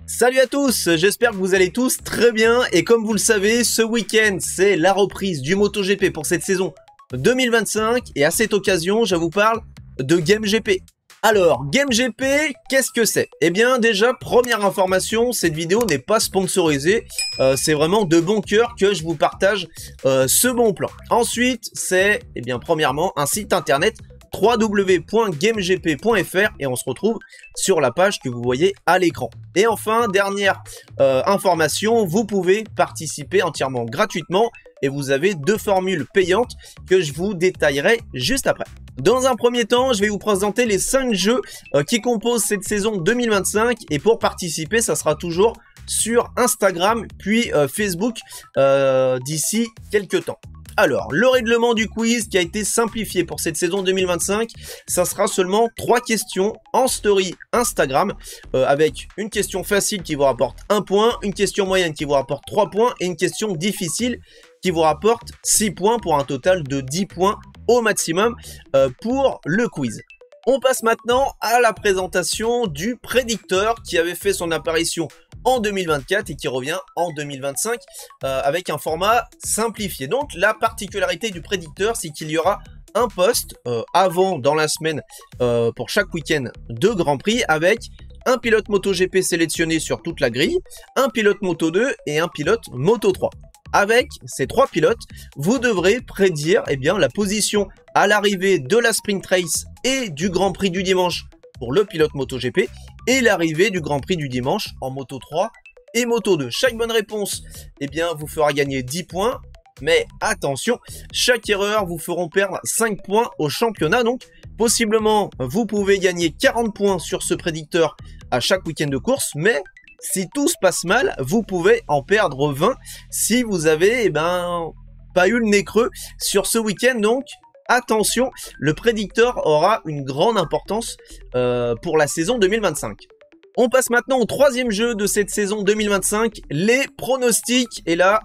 Salut à tous, j'espère que vous allez tous très bien et comme vous le savez, ce week-end c'est la reprise du MotoGP pour cette saison 2025 et à cette occasion je vous parle de GameGP. Alors GameGP, qu'est-ce que c'est? Eh bien déjà, première information, cette vidéo n'est pas sponsorisée, c'est vraiment de bon cœur que je vous partage ce bon plan. Ensuite c'est, eh bien premièrement, un site internet www.gamegp.fr et on se retrouve sur la page que vous voyez à l'écran. Et enfin, dernière information, vous pouvez participer entièrement gratuitement et vous avez deux formules payantes que je vous détaillerai juste après. Dans un premier temps, je vais vous présenter les 5 jeux qui composent cette saison 2025 et pour participer, ça sera toujours sur Instagram puis Facebook d'ici quelques temps. Alors, le règlement du quiz qui a été simplifié pour cette saison 2025, ça sera seulement 3 questions en story Instagram, avec une question facile qui vous rapporte 1 point, une question moyenne qui vous rapporte 3 points et une question difficile qui vous rapporte 6 points pour un total de 10 points au maximum pour le quiz. On passe maintenant à la présentation du prédicteur qui avait fait son apparition en 2024 et qui revient en 2025 avec un format simplifié. Donc la particularité du prédicteur, c'est qu'il y aura un post avant dans la semaine pour chaque week-end de Grand Prix avec un pilote MotoGP sélectionné sur toute la grille, un pilote Moto2 et un pilote Moto3. Avec ces 3 pilotes, vous devrez prédire la position à l'arrivée de la Sprint Race et du Grand Prix du dimanche pour le pilote MotoGP et l'arrivée du Grand Prix du dimanche en Moto3 et Moto2. Chaque bonne réponse vous fera gagner 10 points, mais attention, chaque erreur vous feront perdre 5 points au championnat. Donc possiblement vous pouvez gagner 40 points sur ce prédicteur à chaque week-end de course, mais si tout se passe mal, vous pouvez en perdre 20 si vous avez pas eu le nez creux sur ce week-end. Donc attention, le prédicteur aura une grande importance pour la saison 2025. On passe maintenant au 3e jeu de cette saison 2025, les pronostics. Et là,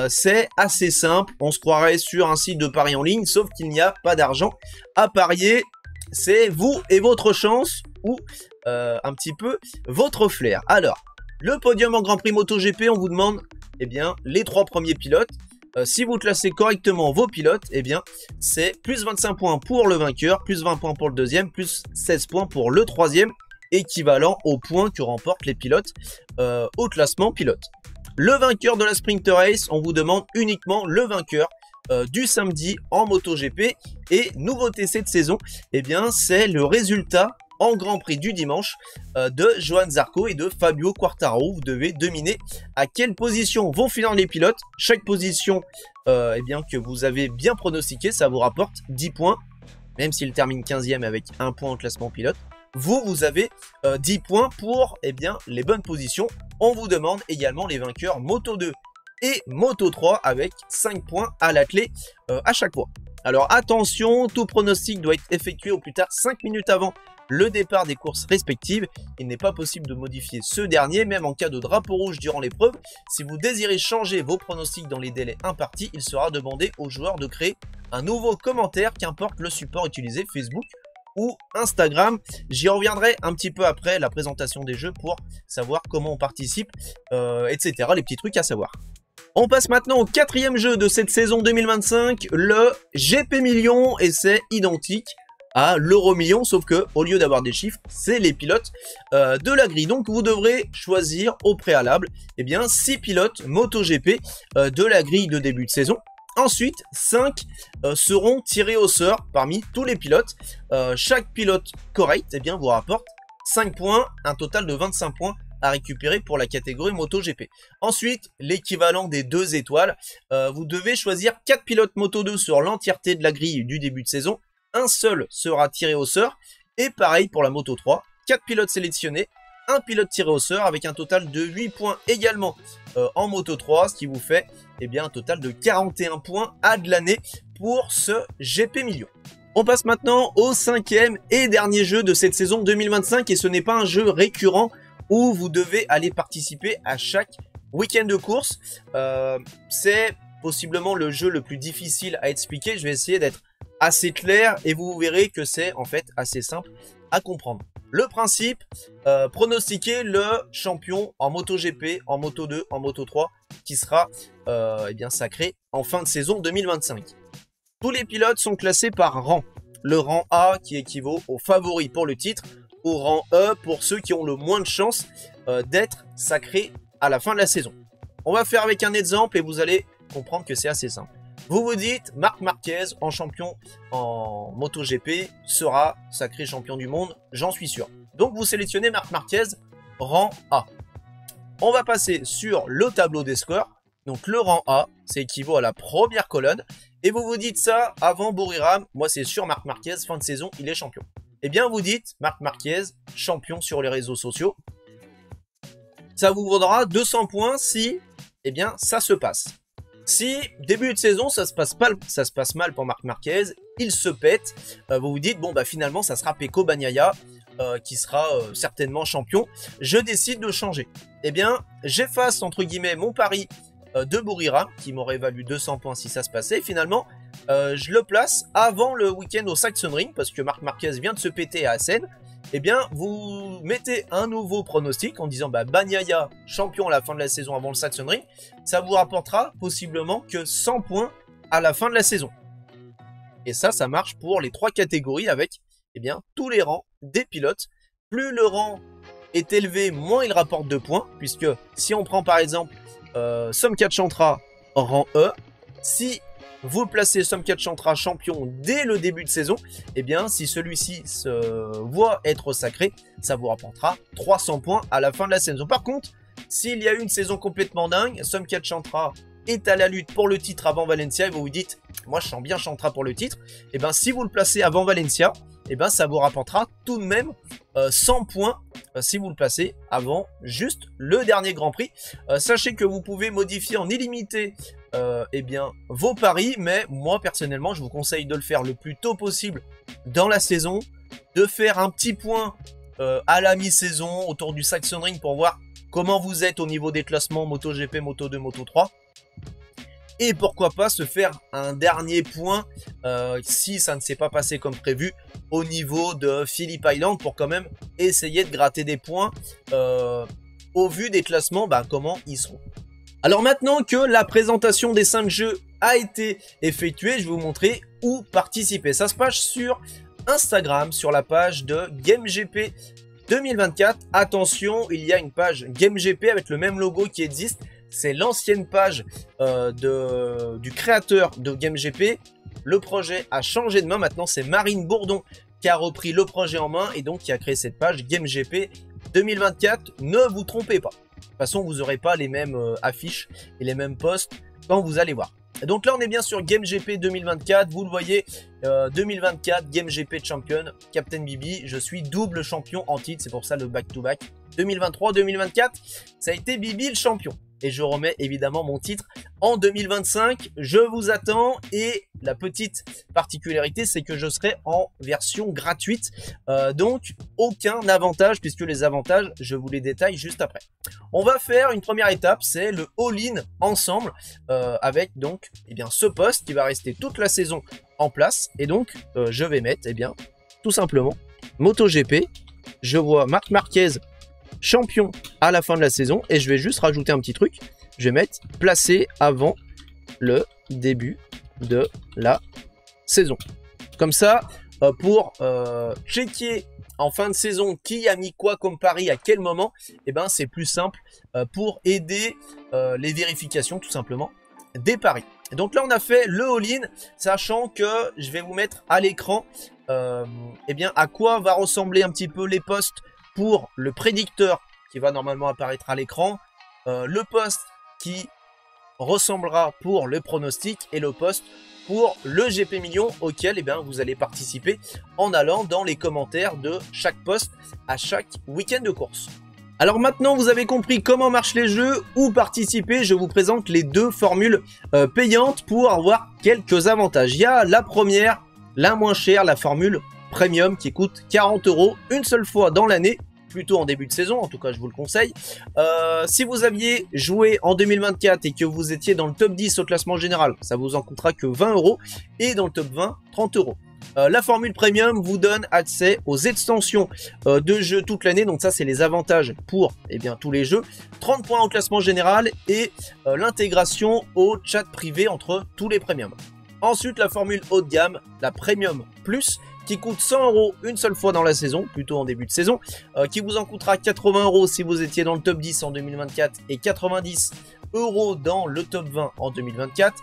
c'est assez simple. On se croirait sur un site de paris en ligne, sauf qu'il n'y a pas d'argent à parier. C'est vous et votre chance ou un petit peu votre flair. Alors, le podium en Grand Prix MotoGP, on vous demande les 3 premiers pilotes. Si vous classez correctement vos pilotes, c'est plus 25 points pour le vainqueur, plus 20 points pour le deuxième, plus 16 points pour le troisième, équivalent aux points que remportent les pilotes au classement pilote. Le vainqueur de la Sprint Race, on vous demande uniquement le vainqueur du samedi en MotoGP. Et nouveauté cette saison, c'est le résultat en Grand Prix du dimanche de Johann Zarco et de Fabio Quartararo. Vous devez deviner à quelle position vont finir les pilotes. Chaque position que vous avez bien pronostiqué, ça vous rapporte 10 points. Même s'il termine 15e avec 1 point au classement pilote, vous avez 10 points pour les bonnes positions. On vous demande également les vainqueurs Moto2 et Moto3 avec 5 points à la clé à chaque fois. Alors attention, tout pronostic doit être effectué au plus tard 5 minutes avant le départ des courses respectives. Il n'est pas possible de modifier ce dernier, même en cas de drapeau rouge durant l'épreuve. Si vous désirez changer vos pronostics dans les délais impartis, il sera demandé aux joueurs de créer un nouveau commentaire, qu'importe le support utilisé, Facebook ou Instagram. J'y reviendrai un petit peu après la présentation des jeux pour savoir comment on participe, etc. Les petits trucs à savoir. On passe maintenant au 4e jeu de cette saison 2025, le GP Million, et c'est identique à l'Euro Million, sauf que au lieu d'avoir des chiffres, c'est les pilotes de la grille. Donc vous devrez choisir au préalable 6 pilotes MotoGP de la grille de début de saison. Ensuite, 5 seront tirés au sort parmi tous les pilotes. Chaque pilote correct vous rapporte 5 points, un total de 25 points à récupérer pour la catégorie MotoGP. Ensuite, l'équivalent des 2 étoiles, vous devez choisir 4 pilotes Moto2 sur l'entièreté de la grille du début de saison. Un seul sera tiré au sort. Et pareil pour la Moto3, 4 pilotes sélectionnés, un pilote tiré au sort avec un total de 8 points également en Moto3, ce qui vous fait un total de 41 points à glaner pour ce GP Million. On passe maintenant au 5e et dernier jeu de cette saison 2025 et ce n'est pas un jeu récurrent où vous devez aller participer à chaque week-end de course. C'est possiblement le jeu le plus difficile à expliquer. Je vais essayer d'être assez clair et vous verrez que c'est en fait assez simple à comprendre. Le principe, pronostiquer le champion en MotoGP, en Moto2, en Moto3, qui sera eh bien, sacré en fin de saison 2025. Tous les pilotes sont classés par rang. Le rang A qui équivaut aux favoris pour le titre, au rang E pour ceux qui ont le moins de chances d'être sacrés à la fin de la saison. On va faire avec un exemple et vous allez comprendre que c'est assez simple. Vous vous dites, Marc Marquez en champion en MotoGP sera sacré champion du monde, j'en suis sûr. Donc vous sélectionnez Marc Marquez, rang A. On va passer sur le tableau des scores. Donc le rang A, c'est équivaut à la première colonne. Et vous vous dites ça avant Buriram, moi c'est sûr Marc Marquez, fin de saison, il est champion. Eh bien vous dites Marc Marquez, champion sur les réseaux sociaux. Ça vous vaudra 200 points si, eh bien, ça se passe. Si, début de saison, ça se passe mal pour Marc Marquez, il se pète, vous vous dites, bon, bah finalement, ça sera Pecco Bagnaia qui sera certainement champion. Je décide de changer. Eh bien, j'efface, entre guillemets, mon pari de Buriram, qui m'aurait valu 200 points si ça se passait. Et finalement, je le place avant le week-end au Sachsenring, parce que Marc Marquez vient de se péter à Assen. Eh bien, vous mettez un nouveau pronostic en disant bah, Bagnaia, champion à la fin de la saison avant le Sachsenring, ça vous rapportera possiblement que 100 points à la fin de la saison. Et ça marche pour les 3 catégories avec eh bien, tous les rangs des pilotes. Plus le rang est élevé, moins il rapporte de points, puisque si on prend par exemple Somkhat Chantra rang E, si vous placez Somkhat Chantra champion dès le début de saison, eh bien si celui-ci se voit être sacré, ça vous rapportera 300 points à la fin de la saison. Par contre, s'il y a eu une saison complètement dingue, Somkhat Chantra est à la lutte pour le titre avant Valencia et vous vous dites, moi je sens bien Chantra pour le titre, eh bien si vous le placez avant Valencia, eh bien ça vous rapportera tout de même 100 points si vous le placez avant juste le dernier Grand Prix. Sachez que vous pouvez modifier en illimité eh bien, vos paris, mais moi personnellement je vous conseille de le faire le plus tôt possible dans la saison, de faire un petit point à la mi-saison autour du Sachsenring pour voir comment vous êtes au niveau des classements MotoGP, Moto2, Moto3. Et pourquoi pas se faire un dernier point si ça ne s'est pas passé comme prévu au niveau de Phillip Island pour quand même essayer de gratter des points au vu des classements, bah, comment ils seront. Alors maintenant que la présentation des 5 jeux a été effectuée, je vais vous montrer où participer. Ça se passe sur Instagram, sur la page de GameGP 2024. Attention, il y a une page GameGP avec le même logo qui existe. C'est l'ancienne page du créateur de GameGP. Le projet a changé de main. Maintenant, c'est Marine Bourdon qui a repris le projet en main et donc qui a créé cette page GameGP 2024. Ne vous trompez pas. De toute façon, vous n'aurez pas les mêmes affiches et les mêmes posts quand vous allez voir. Et donc là, on est bien sur GameGP 2024. Vous le voyez, 2024, GameGP Champion, Captain Bibi. Je suis double champion en titre. C'est pour ça le back-to-back. 2023-2024, ça a été Bibi le champion. Et je remets évidemment mon titre en 2025. Je vous attends. Et la petite particularité, c'est que je serai en version gratuite. Donc, aucun avantage, puisque les avantages, je vous les détaille juste après. On va faire une première étape, c'est le all-in ensemble. Avec donc eh bien, ce poste qui va rester toute la saison en place. Et donc, je vais mettre eh bien, tout simplement MotoGP. Je vois Marc Marquez champion à la fin de la saison et je vais juste rajouter un petit truc, je vais mettre placé avant le début de la saison. Comme ça, pour checker en fin de saison qui a mis quoi comme pari à quel moment, et ben c'est plus simple pour aider les vérifications tout simplement des paris. Et donc là on a fait le all-in, sachant que je vais vous mettre à l'écran eh bien à quoi va ressembler un petit peu les postes pour le prédicteur qui va normalement apparaître à l'écran, le poste qui ressemblera pour le pronostic et le poste pour le GP Million auquel eh bien, vous allez participer en allant dans les commentaires de chaque poste à chaque week-end de course. Alors maintenant vous avez compris comment marchent les jeux, où participer, je vous présente les 2 formules payantes pour avoir quelques avantages. Il y a la première, la moins chère, la formule Premium qui coûte 40 € une seule fois dans l'année, plutôt en début de saison, en tout cas je vous le conseille. Si vous aviez joué en 2024 et que vous étiez dans le top 10 au classement général, ça vous en coûtera que 20 € et dans le top 20, 30 €. La formule premium vous donne accès aux extensions de jeux toute l'année. Donc ça, c'est les avantages pour tous les jeux. 30 points au classement général et l'intégration au chat privé entre tous les premiums. Ensuite, la formule haut de gamme, la Premium Plus, qui coûte 100 € une seule fois dans la saison, plutôt en début de saison, qui vous en coûtera 80 € si vous étiez dans le top 10 en 2024 et 90 € dans le top 20 en 2024.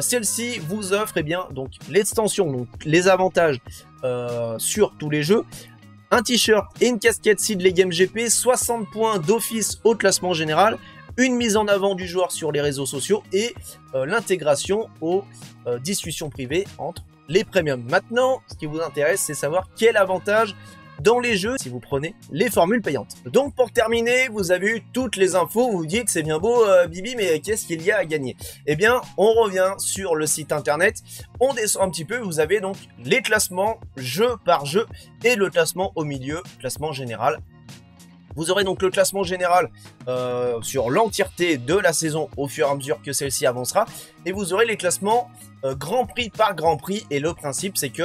Celle-ci vous offre donc l'extension, donc les avantages sur tous les jeux. Un t-shirt et une casquette Sidley Game GP, 60 points d'office au classement général, une mise en avant du joueur sur les réseaux sociaux et l'intégration aux discussions privées entre les premiums. Maintenant, ce qui vous intéresse, c'est savoir quel avantage dans les jeux si vous prenez les formules payantes. Donc pour terminer, vous avez eu toutes les infos, vous vous dites c'est bien beau Bibi, mais qu'est-ce qu'il y a à gagner? Eh bien, on revient sur le site internet, on descend un petit peu, vous avez donc les classements jeu par jeu et le classement au milieu, classement général. Vous aurez donc le classement général sur l'entièreté de la saison au fur et à mesure que celle-ci avancera. Et vous aurez les classements Grand Prix par Grand Prix. Et le principe, c'est que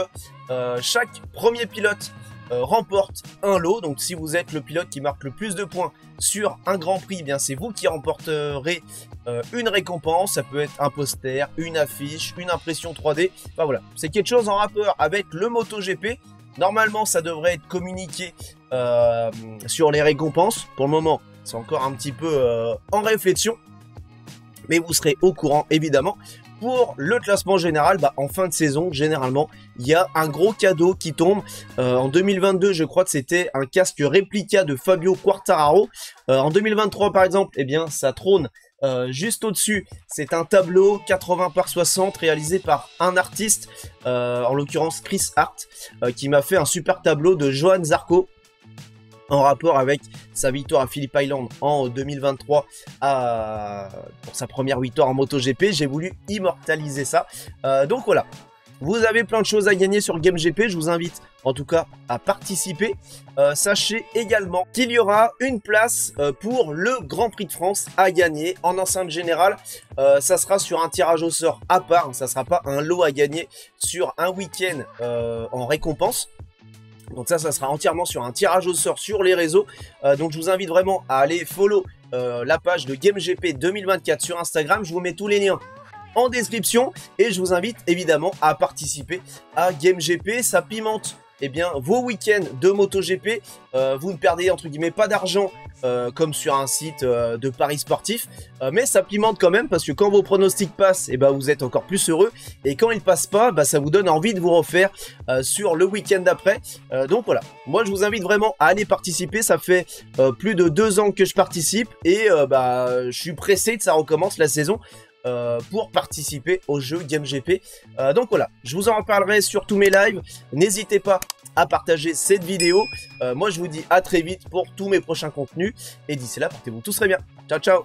chaque premier pilote remporte un lot. Donc si vous êtes le pilote qui marque le plus de points sur un Grand Prix, eh bien c'est vous qui remporterez une récompense. Ça peut être un poster, une affiche, une impression 3D. Enfin voilà, c'est quelque chose en rapport avec le MotoGP. Normalement, ça devrait être communiqué sur les récompenses. Pour le moment, c'est encore un petit peu en réflexion. Mais vous serez au courant, évidemment. Pour le classement général, en fin de saison, généralement, il y a un gros cadeau qui tombe. En 2022, je crois que c'était un casque réplica de Fabio Quartararo. En 2023, par exemple, eh bien, ça trône juste au-dessus. C'est un tableau 80 par 60 réalisé par un artiste, en l'occurrence Chris Hart, qui m'a fait un super tableau de Johann Zarco en rapport avec sa victoire à Phillip Island en 2023 pour sa première victoire en MotoGP. J'ai voulu immortaliser ça. Donc voilà, vous avez plein de choses à gagner sur GameGP. Je vous invite en tout cas à participer. Sachez également qu'il y aura une place pour le Grand Prix de France à gagner en enceinte générale. Ça sera sur un tirage au sort à part. Ça ne sera pas un lot à gagner sur un week-end en récompense. Donc ça sera entièrement sur un tirage au sort sur les réseaux. Donc je vous invite vraiment à aller follow la page de GameGP 2024 sur Instagram. Je vous mets tous les liens en description. Et je vous invite évidemment à participer à GameGP. Ça pimente vos week-ends de MotoGP. Vous ne perdez entre guillemets pas d'argent comme sur un site de paris sportif. Mais ça pimente quand même parce que quand vos pronostics passent, vous êtes encore plus heureux. Et quand ils passent pas, ça vous donne envie de vous refaire sur le week-end d'après. Donc voilà, moi je vous invite vraiment à aller participer. Ça fait plus de 2 ans que je participe et je suis pressé que ça recommence la saison. Pour participer au jeu GameGP. Donc voilà, je vous en reparlerai sur tous mes lives. N'hésitez pas à partager cette vidéo. Moi je vous dis à très vite pour tous mes prochains contenus. Et d'ici là, portez-vous tous très bien. Ciao ciao.